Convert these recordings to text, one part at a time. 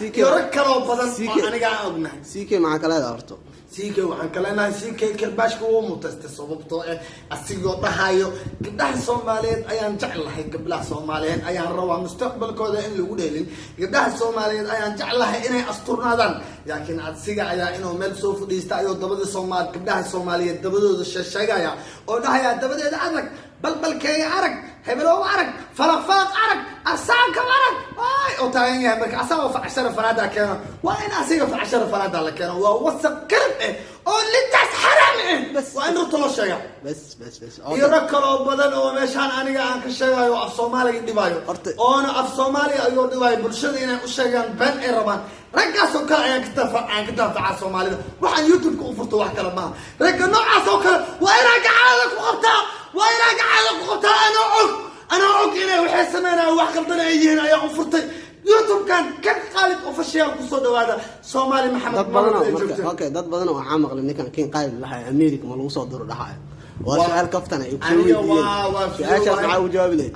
يركلوا بدن أنا قاعد أقنع سيكي معك لا دارتو سيكي وحن كلنا سيكي كرباش كوا متستسببتو السيجو تهايو قبلها الصوماليين أيام جعلها قبلها الصوماليين أيام روا مستقبل كذا إن الوديلين قبلها الصوماليين أيام جعلها إنه أسطورنا ذن لكن السيجا يا إنه ملسوف ديستايو دبض الصومال قبلها الصوماليين دبض الشجايا ونهاية دبض العرق بل كي عرق هبلو عرق فلق عرق أساق عرق أي أوتاين يا مرك أساق في 10 فرادا كانوا وين أسيق في 10 فرادا لكانوا ووثق كرب اللي تسحرم بس وين رطلوا شيء بس يركلوا بدل ومشان أنا قاعد كشيء وأف صومالي دبايو أنا أف صومالي أيوة دبايو برشلونة وشيء بن إيرمان رجع سكر عن كتاب على صومالي وعن يوتيوب كوفرت واحد كلامها رجع نوع سكر وين رجع لك وقتها وين رجع لك وقتها أنا أعوق إليه وحس منا وحق بدنا يجينا يا أفرتي يوتيوب كان قالب أوفيشال قصة هذا صومالي محمد مرة أوكي ضد بدنا وعامق لأن كان قالب لحى أمريكا ما لوصل دور لحى وسؤال كفتنا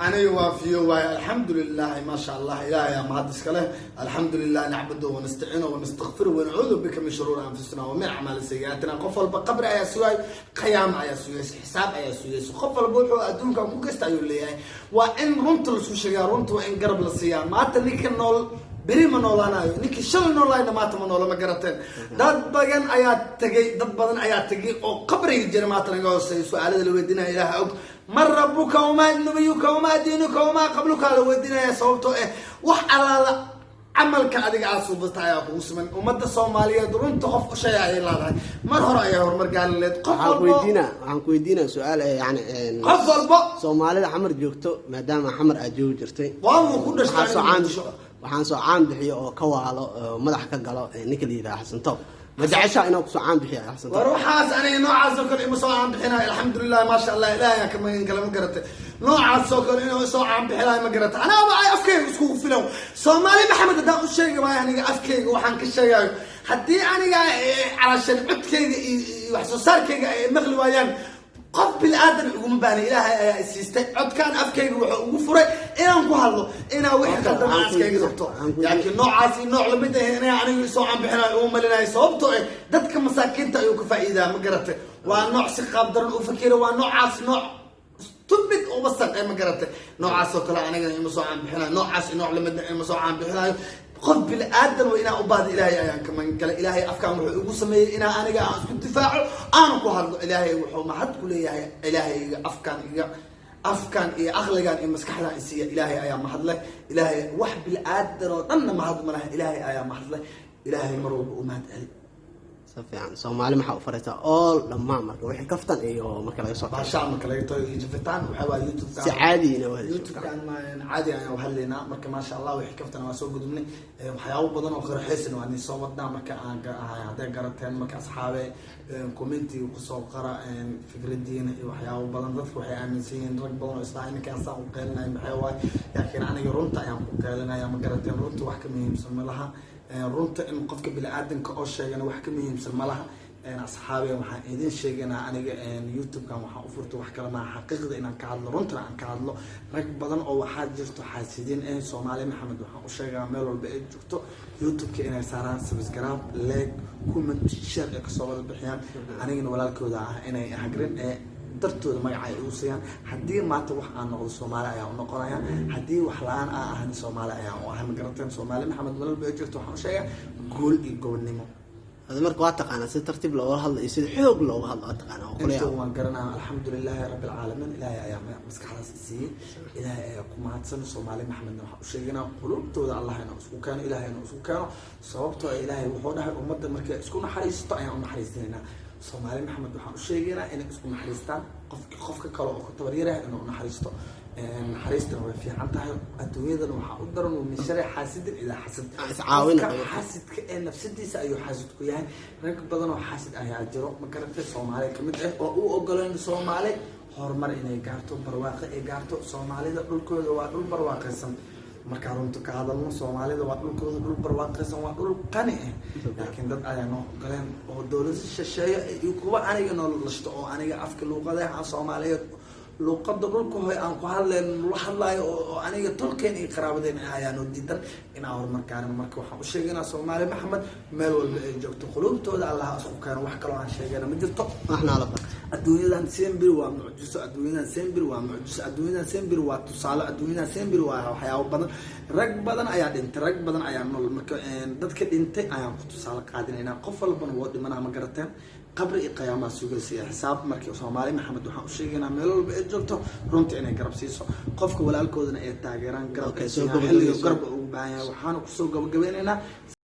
أنا يوافي الحمد لله ما شاء الله يا مهندس كله الحمد لله نعبده ونستعينه ونستغفره ونعوذ بك من شرور أنفسنا ومن أعمال سيئاتنا قفل بقبر يا سوي قيام يا سوي حساب يا سوي قفل بوحو أدونك مكست أيولي وإن رنت السوشيا رنت وإن قرب للصيام ما تنيك النول beri ma noolaanayo ninkii shalay noolayna maanta ma noola ma garateen dad badan ayaa tagay oo qabriga jira maanta laga hoosay su'aalada la weydiinaya ilaaha og mar rabbuka wama nabiyuka wama diinuka wama qabluka la weydiinaya sababtoo wax alaala camalka adiga aad suubtay ayaa kugu siman ummadda Soomaaliyeed runta qof u shay ay leedahay mar hore ayaa horumar gaaleed qof waxaan ku weydiinaa su'aal yani qof walba Soomaalida xamar joogto maadaama xamar aad joog jirtay waa ku dhashay waxaan soo caan bixiyo oo ka waalo madax ka galo ninka liidaa Xasan Toob ma jecesha inuu ku soo caan bixiyo Xasan Toob waruuxaas aniga noocaas oo kale ima soo caan bixinaa alxamdulillah ma sha Allah ilaahay ka magan kala ma garatay noocaas oo kale inuu soo caan bixinaa ma garatay ana waa afkayga isku filow Soomaali Maxamed hadaan u sheegay waa aniga afkayga waxaan ka sheegayo haddii aniga calashan codkayga iyo wax soo saarkayga ay maqli waayaan qof bil aadan ugu baana ilaahay ayaa isiistay codkaan afkayga wuxuu ugu furay inaan ku hadlo inaa wixii qadam afkayga sabto laakiin noocaas nooc la mid ah inaa aniga soo caan bixinayo oo malinayo sababtoo dadka masaakiinta ayuu ka faa'iidaa ma garatay waa nooc si qaab daran u fakiro waa noocaas nooc tubid oo wasaq ma garatay noocaas oo kale aniga ima soo caan bixinayo noocaas nooc la mid ah ima soo caan bixinayo qof bil aadan waa inaa u baad ilaahay ayaan ka man kale ilaahay afkaan wuxuu ugu sameeyay inaa aniga aan isku difaaco aan ku hadlo ilaahay wuxuu mahad ku leeyahay ilaahay afkaan iyo aqligaan iyo maskaxdaan isiya ilaahay ayaa mahad leh ilaahay wax bil aadan oo dhanna mahad ma laha ilaahay ayaa mahad leh ilaahay mar walba u mahad celi سفيان سومالي محا فريتا أول لما مركا وحي كفتن إيو مركا لا يصوت باشا مركا لا يطوي جفتان وحوا يوتيوب كان عادي يوتيوب كان ما عادي أنا وهلينا مركا ما شاء الله وحي كفتن واسوق قدمني وحياو بدن وخير حسن واني صوتنا مركا هذا قرأتين مركا أصحابي كومنتي وقصو قرأ فكر الدين وحياو بدن ضدك وحي آمنسين رق بدن وإسلاعين كاسا وقيلنا بحيواي لكن أنا يرونتا يا مقيلنا يا مقرأتين رونتا وحكمي مسمى لها runta in qofka bini aadanka oo sheegana wax ka muhiimsan malaha asxaabi waxaan idin sheeganaa aniga youtube kan waxaan u furtay wax kale ma xaqiiqda inaan ka hadlo runta aan ka hadlo rag badan oo waxaa jirto xaasidin Soomaali Maxamed waxaan u sheegaa meel walba ay joogto youtube ka inay saaraan subscribe like comment share ka soo wada bixiyaan anigana walaalkooda ah inay hagrin dartooda magaca ay u siiyaan haddii maanta wax aan noqdo Soomaali ayaa u noqonaya haddii wax la'aan aan Soomaali ayaa u ahay magarateen Soomaali Maxamed walba ay joogto waxaan u sheegaa gool iyo gobonimo هذا مركو أتقنا سيد ترتيب لو هذا يصير حوق لو هذا أتقنا وقليا وان قرنا الحمد لله رب العالمين إلهي أيام مسك حدث السيء إلهي أيامكم هاتسن Soomaali Maxamed وشيءنا قلوبته الله هنا وسكان إلهي هنا وسكان صوابته إلهي وحوده أمة مركز سكون حريصة أيام حريصنا Soomaali Maxamed waxaan u sheegaynaa in isku naxariistaan qofka kale oo ku tabaryarahay inuu naxariisto naxariista way fiican tahay adduunyada waxa u daran min sharci xaasidin ila xasad xaasidka ee nafsadiisa ayuu xaasid ku yahay rag badan oo xaasid ayaa jiro ma garatay Soomaali kamid ah oo u ogolaan Soomaali horumar inay gaarto barwaaqo ay gaarto Soomaalida dhulkooda waa dhul barwaaqaysan marka runta ka hadalno Soomaalida waa dhulkooda dhul barwaaqaysan waa dhul qani ah laakiin dad ayaan ogolaan oo dawladda shisheeye iyo kuwa aniga noloshto oo aniga afka luqadaha Soomaaliyeed luuqada dhulka hoy aan ku hadleen la hadlaayo oo aniga tolkeen iyo qaraabadeen ayaan oo diidan inaa horumarkaan marka waxaan u sheegaynaa Soomaali Maxamed meel walba ay joogto qulubtooda Allah isku keeno wax kale oo aan sheegayna ma jirto waxna la barto adduunyadan sembir waa mucjiso adduunyadan sembir waa mucjiso adduunyadan sembir waa tusaale adduunyadan sembir waa waxyaabo badan rag badan ayaa dhintay rag badan ayaa nool marka dadka dhintay ayaan ku tusaale qaadinaynaa qof walbana wuu dhimanaa ma garateen qabri iyo qiyaamaha sugaysa xisaab markii Soomaali Maxamed waxaan u sheegaynaa meel walba ay joogto runtii inay garab siiso qofka walaalkoodana ay taageeraan garabka soo garab ugu baahan yahay waxaan ku soo gabagabeynaynaa